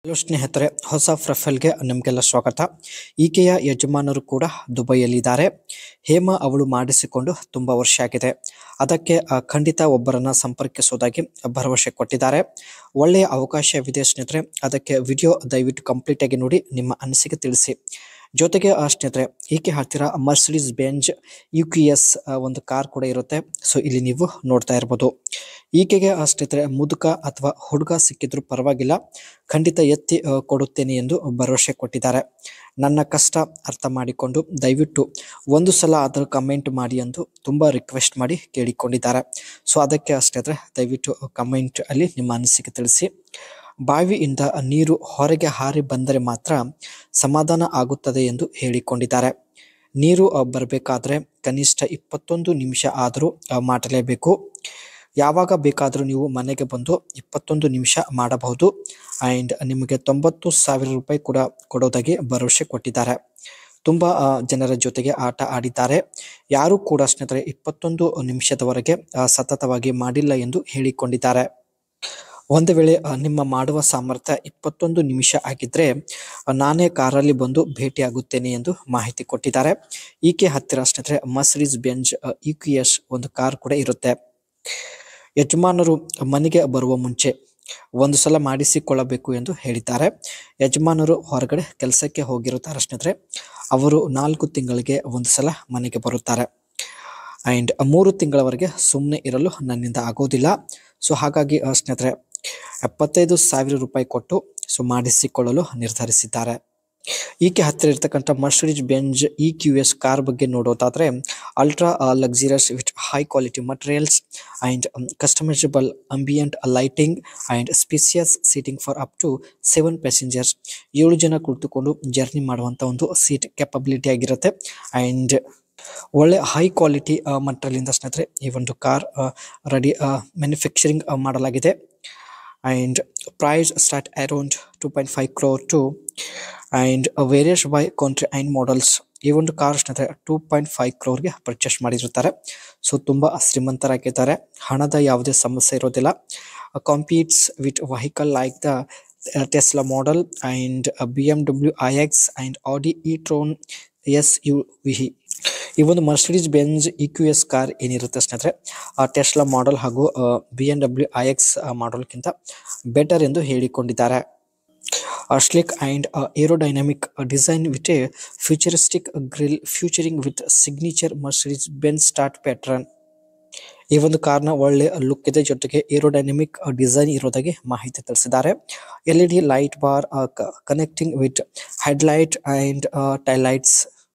Hello ಸ್ನೇಹಿತರೆ, ಹೊಸ ಪ್ರೊಫೈಲ್ಗೆ ನಿಮಗೆಲ್ಲ ಸ್ವಾಗತ. ಈಕೆಯ ಯಜಮಾನರು ಕೂಡ ದುಬೈಯಲ್ಲಿದ್ದಾರೆ. ಹೇಮಾ ಅವಳು ಮಾಡಿಸಿಕೊಂಡು ತುಂಬ ವರ್ಷ ಆಗಿದೆ. ಅದಕ್ಕೆ ಖಂಡಿತ ಒಬ್ಬರನ್ನ ಸಂಪರ್ಕಿಸೋದಾಗಿ ಭರವಸೆ ಕೊಟ್ಟಿದ್ದಾರೆ. ಒಳ್ಳೆಯ ಅವಕಾಶವಿದೆ ಸ್ನೇಹಿತರೆ. ಅದಕ್ಕೆ ವಿಡಿಯೋ ದಯವಿಟ್ಟು ಕಂಪ್ಲೀಟ್ ಆಗಿ ನೋಡಿ, ನಿಮ್ಮ ಅನಿಸಿಕೆ ತಿಳಿಸಿ. ಜೊತೆಗೆ ಸ್ನೇಹಿತರೆ, ಈಕೆ ಹತ್ತಿರ ಮರ್ಸಿಡೀಸ್ ಬೆಂಜ್ UQS ಒಂದು ಕಾರ್ ಕೂಡ ಇರುತ್ತೆ. ಸೊ ಇಲ್ಲಿ ನೀವು ನೋಡ್ತಾ ಇರ್ಬೋದು. ಈಕೆಗೆ ಸ್ನೇಹಿತರೆ ಮುದುಕ ಅಥವಾ ಹುಡುಗ ಸಿಕ್ಕಿದ್ರು ಪರವಾಗಿಲ್ಲ, ಖಂಡಿತ ಎತ್ತಿ ಕೊಡುತ್ತೇನೆ ಎಂದು ಭರವಸೆ ಕೊಟ್ಟಿದ್ದಾರೆ. ನನ್ನ ಕಷ್ಟ ಅರ್ಥ ಮಾಡಿಕೊಂಡು ದಯವಿಟ್ಟು ಒಂದು ಸಲ ಅದರ ಕಮೆಂಟ್ ಮಾಡಿ ಎಂದು ತುಂಬ ರಿಕ್ವೆಸ್ಟ್ ಮಾಡಿ ಕೇಳಿಕೊಂಡಿದ್ದಾರೆ. ಸೊ ಅದಕ್ಕೆ ಸ್ನೇಹಿತರೆ, ದಯವಿಟ್ಟು ಕಮೆಂಟ್ ಅಲ್ಲಿ ನಿಮ್ಮ ಅನಿಸಿಕೆ ತಿಳಿಸಿ. ಬಾವಿಯಿಂದ ನೀರು ಹೊರಗೆ ಹಾರಿ ಬಂದರೆ ಮಾತ್ರ ಸಮಾಧಾನ ಆಗುತ್ತದೆ ಎಂದು ಹೇಳಿಕೊಂಡಿದ್ದಾರೆ. ನೀರು ಬರಬೇಕಾದ್ರೆ ಕನಿಷ್ಠ 21 ನಿಮಿಷ ಆದರೂ ಮಾಡಲೇಬೇಕು. ಯಾವಾಗ ಬೇಕಾದರೂ ನೀವು ಮನೆಗೆ ಬಂದು 21 ನಿಮಿಷ ಮಾಡಬಹುದು. ಆ್ಯಂಡ್ ನಿಮಗೆ 90,000 ರೂಪಾಯಿ ಕೂಡ ಕೊಡೋದಾಗಿ ಭರವಸೆ ಕೊಟ್ಟಿದ್ದಾರೆ. ತುಂಬ ಜನರ ಜೊತೆಗೆ ಆಟ ಆಡಿದ್ದಾರೆ. ಯಾರೂ ಕೂಡ ಸ್ನೇಹಿತರೆ 21 ನಿಮಿಷದವರೆಗೆ ಸತತವಾಗಿ ಮಾಡಿಲ್ಲ ಎಂದು ಹೇಳಿಕೊಂಡಿದ್ದಾರೆ. ಒಂದು ವೇಳೆ ನಿಮ್ಮ ಮಾಡುವ ಸಾಮರ್ಥ್ಯ 21 ನಿಮಿಷ ಆಗಿದ್ದರೆ ನಾನೇ ಕಾರಲ್ಲಿ ಬಂದು ಭೇಟಿಯಾಗುತ್ತೇನೆ ಎಂದು ಮಾಹಿತಿ ಕೊಟ್ಟಿದ್ದಾರೆ. ಈಕೆ ಹತ್ತಿರ ಸ್ನೇಹಿತರೆ ಮರ್ಸಿಡೀಸ್ ಬೆಂಜ್ UQS ಒಂದು ಕಾರ್ ಕೂಡ ಇರುತ್ತೆ. ಯಜಮಾನರು ಮನೆಗೆ ಬರುವ ಮುಂಚೆ ಒಂದು ಸಲ ಮಾಡಿಸಿಕೊಳ್ಳಬೇಕು ಎಂದು ಹೇಳಿದ್ದಾರೆ. ಯಜಮಾನರು ಹೊರಗಡೆ ಕೆಲಸಕ್ಕೆ ಹೋಗಿರುತ್ತಾರೆ ಸ್ನೇಹಿತರೆ. ಅವರು 4 ತಿಂಗಳಿಗೆ ಒಂದು ಸಲ ಮನೆಗೆ ಬರುತ್ತಾರೆ. ಆ್ಯಂಡ್ 3 ತಿಂಗಳವರೆಗೆ ಸುಮ್ಮನೆ ಇರಲು ನನ್ನಿಂದ ಆಗೋದಿಲ್ಲ. ಸೊ ಹಾಗಾಗಿ ಸ್ನೇಹಿತರೆ 75,000 ರೂಪಾಯಿ ಕೊಟ್ಟು ಮಾಡಿಸಿಕೊಳ್ಳಲು ನಿರ್ಧರಿಸಿದ್ದಾರೆ. ಈಕೆ ಹತ್ತಿರ ಇರ್ತಕ್ಕಂಥ ಮರ್ಸಿಡೀಸ್ ಬೆಂಜ್ EQS ಕಾರ್ ಬಗ್ಗೆ ನೋಡೋದಾದ್ರೆ, ultra luxurious with high quality materials and customisable ambient lighting and spacious seating for up to 7 passengers. 7 ಜನ ಕುಳಿತುಕೊಂಡು ಜರ್ನಿ ಮಾಡುವಂಥ ಒಂದು ಸೀಟ್ ಕೆಪಬಿಲಿಟಿ ಆಗಿರುತ್ತೆ. ಆ್ಯಂಡ್ ಒಳ್ಳೆ ಹೈ ಕ್ವಾಲಿಟಿ ಮಟೀರಿಯಲಿಂದ ಸ್ನೇಹಿತರೆ ಈ ಒಂದು ಕಾರ್ ರೆಡಿ ಮ್ಯಾನುಫ್ಯಾಕ್ಚರಿಂಗ್ ಮಾಡಲಾಗಿದೆ. And price start around 2.5 crore to and various by country and models. ಈ ಒಂದು ಕಾರ್ ಸ್ನೇಹಿತರೆ 2.5 crore ಪರ್ಚೇಸ್ ಮಾಡಿರುತ್ತಾರೆ. ಸೊ ತುಂಬ ಶ್ರೀಮಂತರಾಗಿದ್ದಾರೆ. ಹಣದ ಯಾವುದೇ ಸಮಸ್ಯೆ ಇರೋದಿಲ್ಲ. Competes with vehicle like the Tesla model and BMW iX and Audi e-tron SUV. ಈ ಒಂದು ಮರ್ಸಿಡೀಸ್ ಬೆಂಜ್ EQS ಕಾರ್ ಏನಿರುತ್ತೆ ಸ್ನೇಹಿತರೆ, ಟೆಸ್ಲಾ ಮಾಡೆಲ್ ಹಾಗೂ BMW iX ಮಾಡೆಲ್ಗಿಂತ ಬೆಟರ್ ಎಂದು ಹೇಳಿಕೊಂಡಿದ್ದಾರೆ. Sleek and aerodynamic design with a futuristic grille featuring with signature Mercedes Benz start pattern. ಈ ಒಂದು ಕಾರ್ನ ಒಳ್ಳೆ ಲುಕ್ ಇದೆ, ಜೊತೆಗೆ ಏರೋಡೈನಮಿಕ್ ಡಿಸೈನ್ ಇರೋದಾಗಿ ಮಾಹಿತಿ ತಿಳಿಸಿದ್ದಾರೆ. LED light bar connecting with headlight and taillights